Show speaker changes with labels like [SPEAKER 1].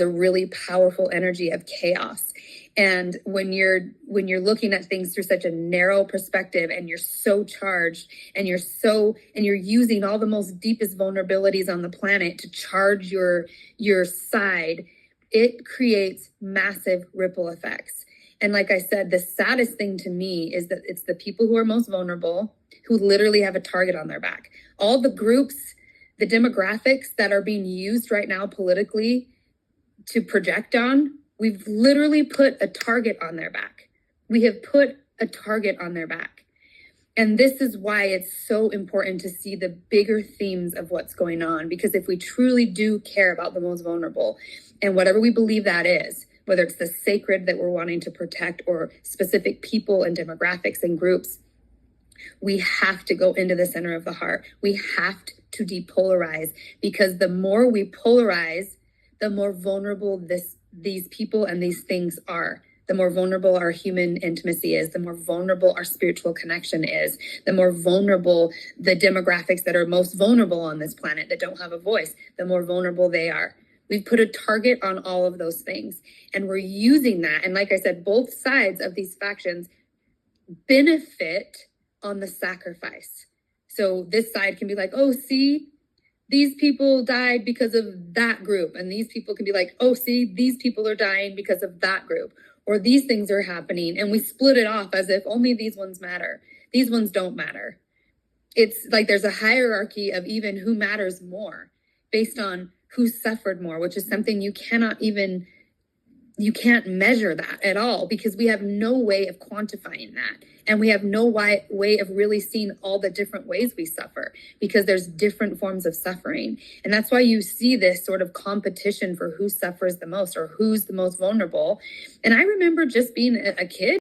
[SPEAKER 1] a really powerful energy of chaos. And when you're looking at things through such a narrow perspective, and you're so charged, and you're using all the most deepest vulnerabilities on the planet to charge your side, it creates massive ripple effects. And like I said, the saddest thing to me is that it's the people who are most vulnerable who literally have a target on their back. All the groups, the demographics that are being used right now politically to project on, we've literally put a target on their back. We have put a target on their back. And this is why it's so important to see the bigger themes of what's going on, because if we truly do care about the most vulnerable, and whatever we believe that is, whether it's the sacred that we're wanting to protect or specific people and demographics and groups, we have to go into the center of the heart. We have to depolarize, because the more we polarize, the more vulnerable these people and these things are. The more vulnerable our human intimacy is, the more vulnerable our spiritual connection is, the more vulnerable the demographics that are most vulnerable on this planet that don't have a voice, the more vulnerable they are. We've put a target on all of those things, and we're using that. And like I said, both sides of these factions benefit on the sacrifice. So this side can be like, oh, see, these people died because of that group. And these people can be like, oh, see, these people are dying because of that group. Or these things are happening. And we split it off as if only these ones matter. These ones don't matter. It's like there's a hierarchy of even who matters more based on who suffered more, which is something you can't measure that at all, because we have no way of quantifying that. And we have no way of really seeing all the different ways we suffer, because there's different forms of suffering. And that's why you see this sort of competition for who suffers the most or who's the most vulnerable. And I remember just being a kid